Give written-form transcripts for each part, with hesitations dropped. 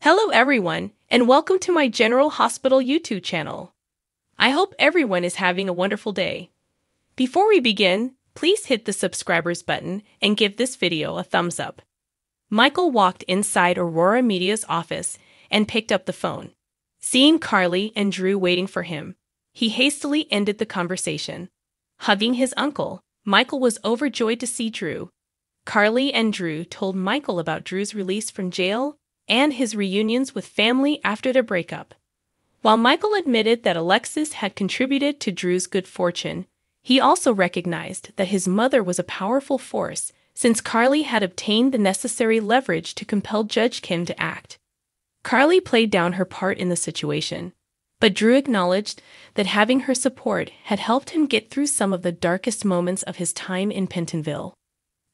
Hello everyone, and welcome to my General Hospital YouTube channel. I hope everyone is having a wonderful day. Before we begin, please hit the subscribers button and give this video a thumbs up. Michael walked inside Aurora Media's office and picked up the phone. Seeing Carly and Drew waiting for him, he hastily ended the conversation. Hugging his uncle, Michael was overjoyed to see Drew. Carly and Drew told Michael about Drew's release from jail and his reunions with family after their breakup. While Michael admitted that Alexis had contributed to Drew's good fortune, he also recognized that his mother was a powerful force since Carly had obtained the necessary leverage to compel Judge Kim to act. Carly played down her part in the situation, but Drew acknowledged that having her support had helped him get through some of the darkest moments of his time in Pentonville.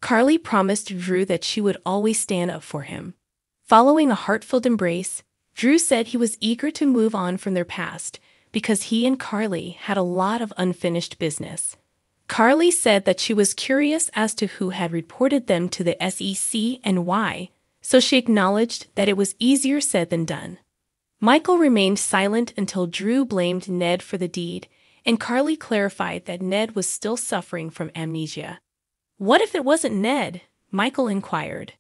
Carly promised Drew that she would always stand up for him. Following a heartfelt embrace, Drew said he was eager to move on from their past because he and Carly had a lot of unfinished business. Carly said that she was curious as to who had reported them to the SEC and why, so she acknowledged that it was easier said than done. Michael remained silent until Drew blamed Ned for the deed, and Carly clarified that Ned was still suffering from amnesia. "What if it wasn't Ned?" Michael inquired.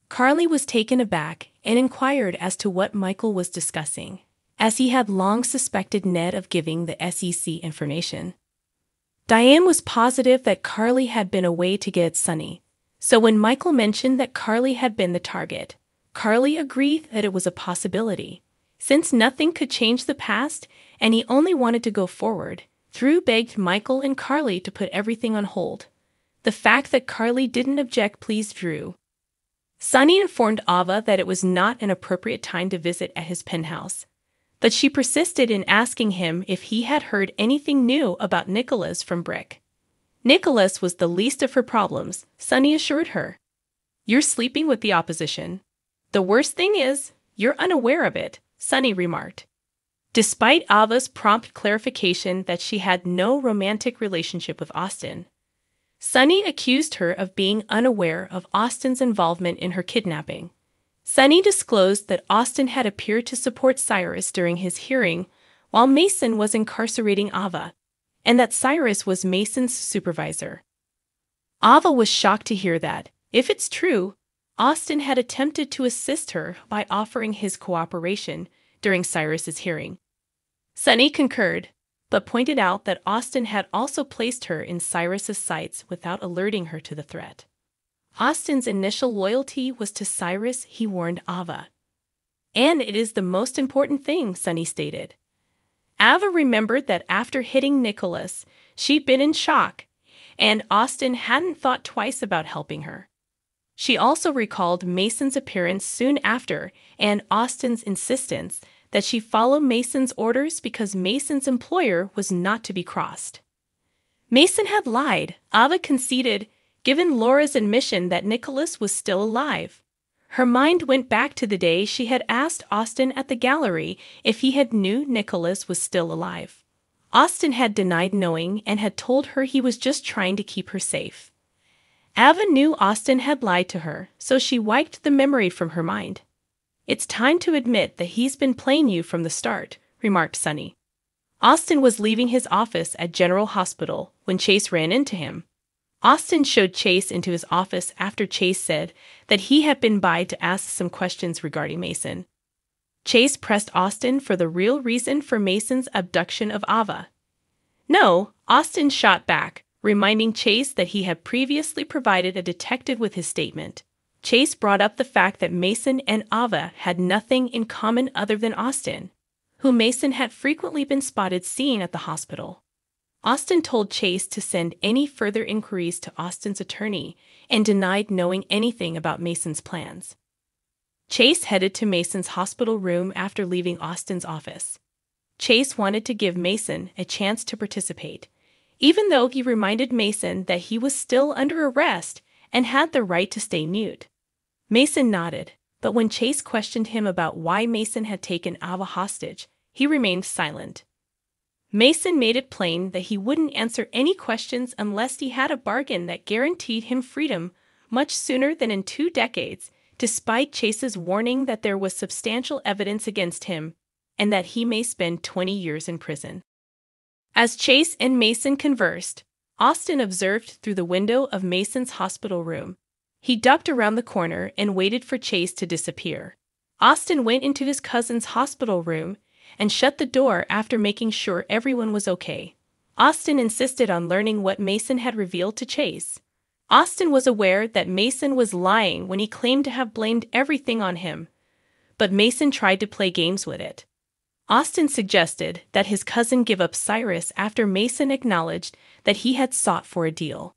Carly was taken aback and inquired as to what Michael was discussing, as he had long suspected Ned of giving the SEC information. Diane was positive that Carly had been away to get Sonny, so when Michael mentioned that Carly had been the target, Carly agreed that it was a possibility. Since nothing could change the past and he only wanted to go forward, Drew begged Michael and Carly to put everything on hold. The fact that Carly didn't object pleased Drew. Sonny informed Ava that it was not an appropriate time to visit at his penthouse, but she persisted in asking him if he had heard anything new about Nicholas from Brick. Nicholas was the least of her problems, Sonny assured her. "You're sleeping with the opposition. The worst thing is, you're unaware of it," Sonny remarked. Despite Ava's prompt clarification that she had no romantic relationship with Austin, Sonny accused her of being unaware of Austin's involvement in her kidnapping. Sonny disclosed that Austin had appeared to support Cyrus during his hearing while Mason was incarcerating Ava, and that Cyrus was Mason's supervisor. Ava was shocked to hear that, if it's true, Austin had attempted to assist her by offering his cooperation during Cyrus's hearing. Sonny concurred, but pointed out that Austin had also placed her in Cyrus's sights without alerting her to the threat. Austin's initial loyalty was to Cyrus, he warned Ava. "And it is the most important thing," Sonny stated. Ava remembered that after hitting Nicholas, she'd been in shock, and Austin hadn't thought twice about helping her. She also recalled Mason's appearance soon after and Austin's insistence that she follow Mason's orders because Mason's employer was not to be crossed. Mason had lied, Ava conceded, given Laura's admission that Nicholas was still alive. Her mind went back to the day she had asked Austin at the gallery if he had knew Nicholas was still alive. Austin had denied knowing and had told her he was just trying to keep her safe. Ava knew Austin had lied to her, so she wiped the memory from her mind. "It's time to admit that he's been playing you from the start," remarked Sonny. Austin was leaving his office at General Hospital when Chase ran into him. Austin showed Chase into his office after Chase said that he had been by to ask some questions regarding Mason. Chase pressed Austin for the real reason for Mason's abduction of Ava. "No," Austin shot back, reminding Chase that he had previously provided a detective with his statement. Chase brought up the fact that Mason and Ava had nothing in common other than Austin, who Mason had frequently been spotted seeing at the hospital. Austin told Chase to send any further inquiries to Austin's attorney and denied knowing anything about Mason's plans. Chase headed to Mason's hospital room after leaving Austin's office. Chase wanted to give Mason a chance to participate, even though he reminded Mason that he was still under arrest and had the right to stay mute. Mason nodded, but when Chase questioned him about why Mason had taken Ava hostage, he remained silent. Mason made it plain that he wouldn't answer any questions unless he had a bargain that guaranteed him freedom much sooner than in 2 decades, despite Chase's warning that there was substantial evidence against him and that he may spend 20 years in prison. As Chase and Mason conversed, Austin observed through the window of Mason's hospital room. He ducked around the corner and waited for Chase to disappear. Austin went into his cousin's hospital room and shut the door after making sure everyone was okay. Austin insisted on learning what Mason had revealed to Chase. Austin was aware that Mason was lying when he claimed to have blamed everything on him, but Mason tried to play games with it. Austin suggested that his cousin give up Cyrus after Mason acknowledged that he had sought for a deal.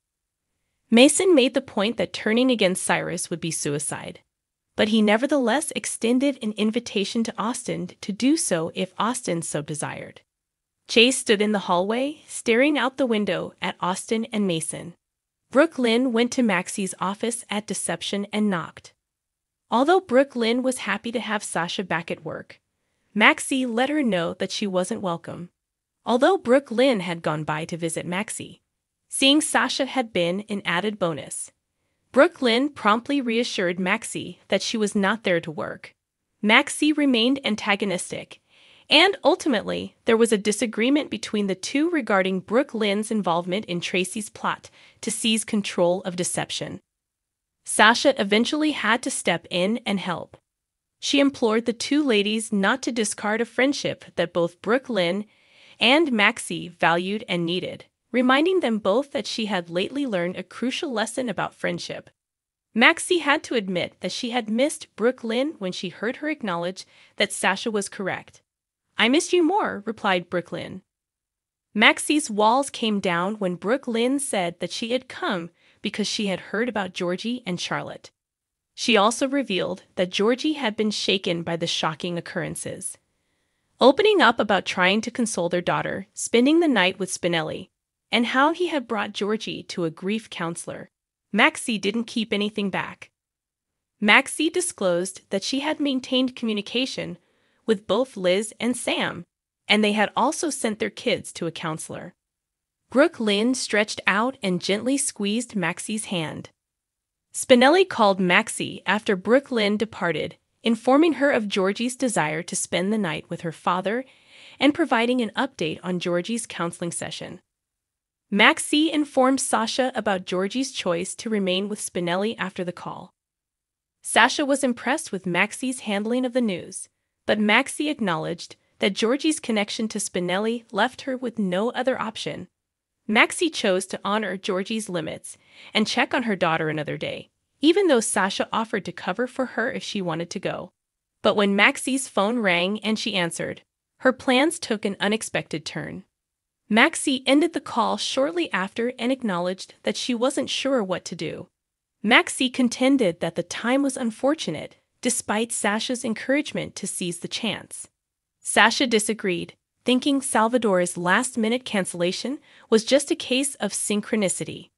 Mason made the point that turning against Cyrus would be suicide, but he nevertheless extended an invitation to Austin to do so if Austin so desired. Chase stood in the hallway, staring out the window at Austin and Mason. Brooke Lynn went to Maxie's office at Deception and knocked. Although Brooke Lynn was happy to have Sasha back at work, Maxie let her know that she wasn't welcome. Although Brooke Lynn had gone by to visit Maxie, seeing Sasha had been an added bonus. Brooke Lynn promptly reassured Maxie that she was not there to work. Maxie remained antagonistic, and ultimately there was a disagreement between the two regarding Brooke Lynn's involvement in Tracy's plot to seize control of Deception. Sasha eventually had to step in and help. She implored the two ladies not to discard a friendship that both Brooke Lynn and Maxie valued and needed, reminding them both that she had lately learned a crucial lesson about friendship. Maxie had to admit that she had missed Brooke Lynn when she heard her acknowledge that Sasha was correct. "I missed you more," replied Brooke Lynn. Maxie's walls came down when Brooke Lynn said that she had come because she had heard about Georgie and Charlotte. She also revealed that Georgie had been shaken by the shocking occurrences. Opening up about trying to console their daughter, spending the night with Spinelli, and how he had brought Georgie to a grief counselor, Maxie didn't keep anything back. Maxie disclosed that she had maintained communication with both Liz and Sam, and they had also sent their kids to a counselor. Brooke Lynn stretched out and gently squeezed Maxie's hand. Spinelli called Maxie after Brooke Lynn departed, informing her of Georgie's desire to spend the night with her father and providing an update on Georgie's counseling session. Maxie informed Sasha about Georgie's choice to remain with Spinelli after the call. Sasha was impressed with Maxie's handling of the news, but Maxie acknowledged that Georgie's connection to Spinelli left her with no other option. Maxie chose to honor Georgie's limits and check on her daughter another day, even though Sasha offered to cover for her if she wanted to go. But when Maxie's phone rang and she answered, her plans took an unexpected turn. Maxie ended the call shortly after and acknowledged that she wasn't sure what to do. Maxie contended that the time was unfortunate, despite Sasha's encouragement to seize the chance. Sasha disagreed, thinking Salvador's last-minute cancellation was just a case of synchronicity.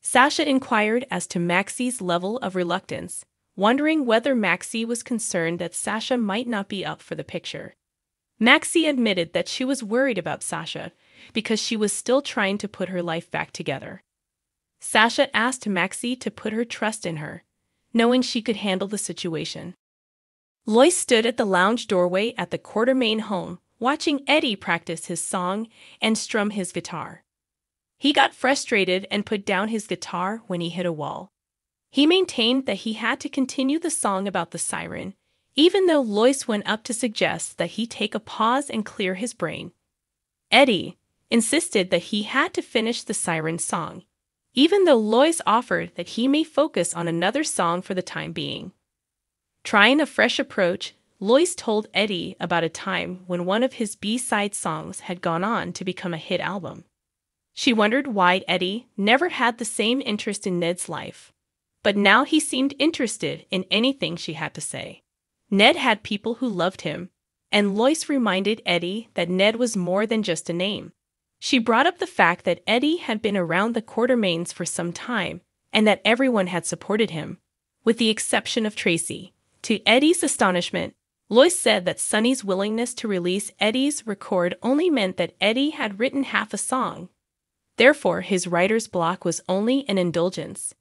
Sasha inquired as to Maxie's level of reluctance, wondering whether Maxie was concerned that Sasha might not be up for the picture. Maxie admitted that she was worried about Sasha because she was still trying to put her life back together. Sasha asked Maxie to put her trust in her, knowing she could handle the situation. Lois stood at the lounge doorway at the Quartermain home, watching Eddie practice his song and strum his guitar. He got frustrated and put down his guitar when he hit a wall. He maintained that he had to continue the song about the siren, even though Lois went up to suggest that he take a pause and clear his brain. Eddie insisted that he had to finish the siren song, even though Lois offered that he may focus on another song for the time being. Trying a fresh approach, Lois told Eddie about a time when one of his B-side songs had gone on to become a hit album. She wondered why Eddie never had the same interest in Ned's life, but now he seemed interested in anything she had to say. Ned had people who loved him, and Lois reminded Eddie that Ned was more than just a name. She brought up the fact that Eddie had been around the Quartermains for some time and that everyone had supported him, with the exception of Tracy. To Eddie's astonishment, Lois said that Sonny's willingness to release Eddie's record only meant that Eddie had written half a song. Therefore, his writer's block was only an indulgence.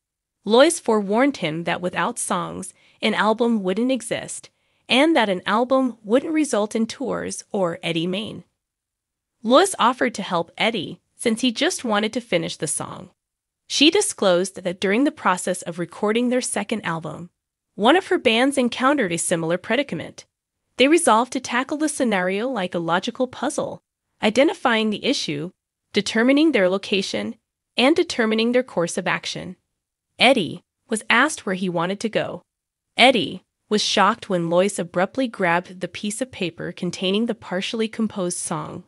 Lois forewarned him that without songs, an album wouldn't exist, and that an album wouldn't result in tours or Eddie Main. Lois offered to help Eddie since he just wanted to finish the song. She disclosed that during the process of recording their second album, one of her bands encountered a similar predicament. They resolved to tackle the scenario like a logical puzzle, identifying the issue, determining their location, and determining their course of action. Eddie was asked where he wanted to go. Eddie was shocked when Lois abruptly grabbed the piece of paper containing the partially composed song,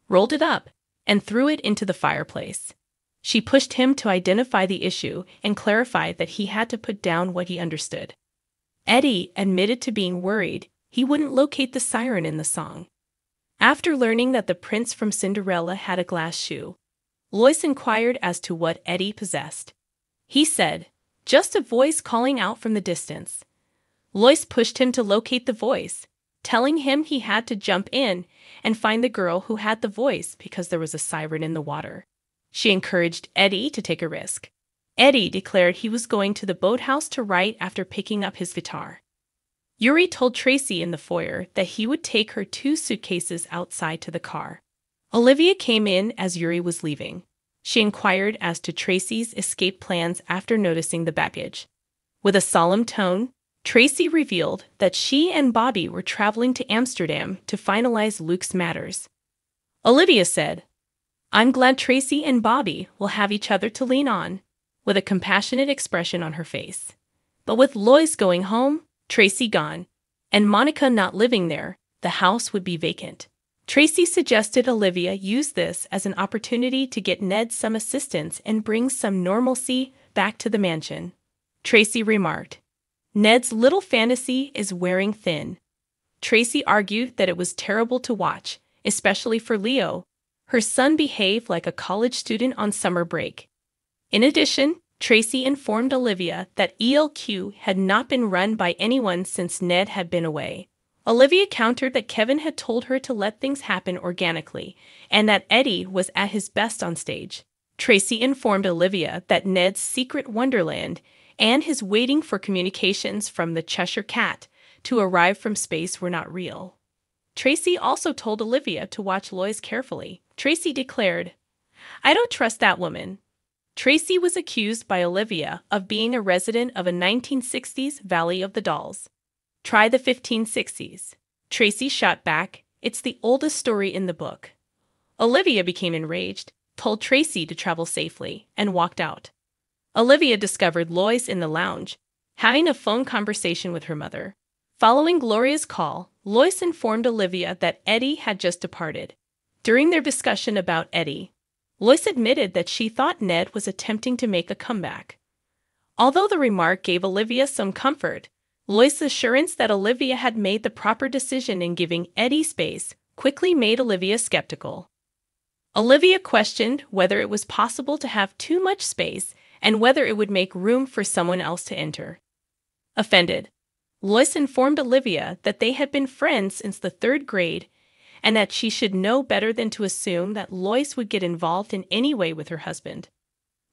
rolled it up, and threw it into the fireplace. She pushed him to identify the issue and clarified that he had to put down what he understood. Eddie admitted to being worried he wouldn't locate the siren in the song. After learning that the prince from Cinderella had a glass shoe, Lois inquired as to what Eddie possessed. He said, "Just a voice calling out from the distance." Lois pushed him to locate the voice, telling him he had to jump in and find the girl who had the voice because there was a siren in the water. She encouraged Eddie to take a risk. Eddie declared he was going to the boathouse to write after picking up his guitar. Yuri told Tracy in the foyer that he would take her 2 suitcases outside to the car. Olivia came in as Yuri was leaving. She inquired as to Tracy's escape plans after noticing the baggage. With a solemn tone, Tracy revealed that she and Bobbie were traveling to Amsterdam to finalize Luke's matters. Olivia said, "I'm glad Tracy and Bobbie will have each other to lean on," with a compassionate expression on her face. But with Lois going home, Tracy gone, and Monica not living there, the house would be vacant. Tracy suggested Olivia use this as an opportunity to get Ned some assistance and bring some normalcy back to the mansion. Tracy remarked, "Ned's little fantasy is wearing thin." Tracy argued that it was terrible to watch, especially for Leo. Her son behaved like a college student on summer break. In addition, Tracy informed Olivia that ELQ had not been run by anyone since Ned had been away. Olivia countered that Kevin had told her to let things happen organically, and that Eddie was at his best on stage. Tracy informed Olivia that Ned's secret wonderland and his waiting for communications from the Cheshire Cat to arrive from space were not real. Tracy also told Olivia to watch Lois carefully. Tracy declared, "I don't trust that woman." Tracy was accused by Olivia of being a resident of a 1960s Valley of the Dolls. Try the 1560s. Tracy shot back, "It's the oldest story in the book." Olivia became enraged, told Tracy to travel safely, and walked out. Olivia discovered Lois in the lounge, having a phone conversation with her mother. Following Gloria's call, Lois informed Olivia that Eddie had just departed. During their discussion about Eddie, Lois admitted that she thought Ned was attempting to make a comeback. Although the remark gave Olivia some comfort, Lois' assurance that Olivia had made the proper decision in giving Eddie space quickly made Olivia skeptical. Olivia questioned whether it was possible to have too much space and whether it would make room for someone else to enter. Offended, Lois informed Olivia that they had been friends since the 3rd grade and that she should know better than to assume that Lois would get involved in any way with her husband.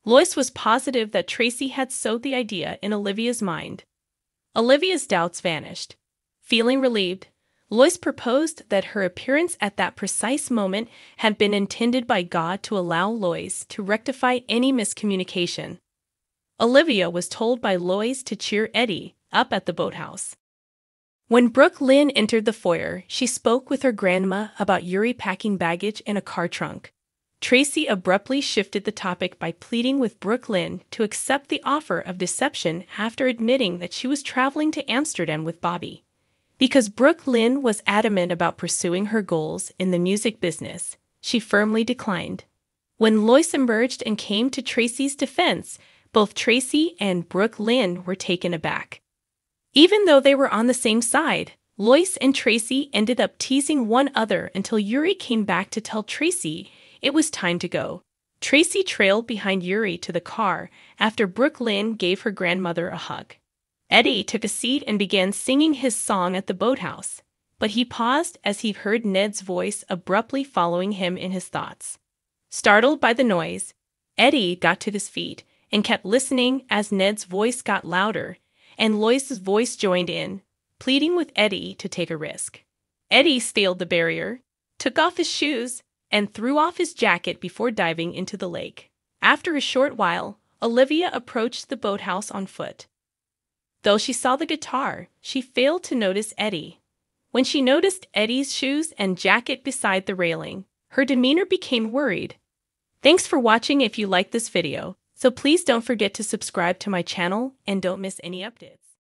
Lois was positive that Tracy had sowed the idea in Olivia's mind. Olivia's doubts vanished. Feeling relieved, Lois proposed that her appearance at that precise moment had been intended by God to allow Lois to rectify any miscommunication. Olivia was told by Lois to cheer Eddie up at the boathouse. When Brooke Lynn entered the foyer, she spoke with her grandma about Yuri packing baggage in a car trunk. Tracy abruptly shifted the topic by pleading with Brooke Lynn to accept the offer of deception after admitting that she was traveling to Amsterdam with Bobbie. Because Brooke Lynn was adamant about pursuing her goals in the music business, she firmly declined. When Lois emerged and came to Tracy's defense, both Tracy and Brooke Lynn were taken aback. Even though they were on the same side, Lois and Tracy ended up teasing one another until Yuri came back to tell Tracy it was time to go. Tracy trailed behind Yuri to the car after Brooke Lynn gave her grandmother a hug. Eddie took a seat and began singing his song at the boathouse, but he paused as he heard Ned's voice abruptly following him in his thoughts. Startled by the noise, Eddie got to his feet and kept listening as Ned's voice got louder and Lois's voice joined in, pleading with Eddie to take a risk. Eddie scaled the barrier, took off his shoes, and threw off his jacket before diving into the lake. After a short while, Olivia approached the boathouse on foot. Though she saw the guitar, she failed to notice Eddie. When she noticed Eddie's shoes and jacket beside the railing, her demeanor became worried. Thanks for watching. If you liked this video, so please don't forget to subscribe to my channel and don't miss any updates.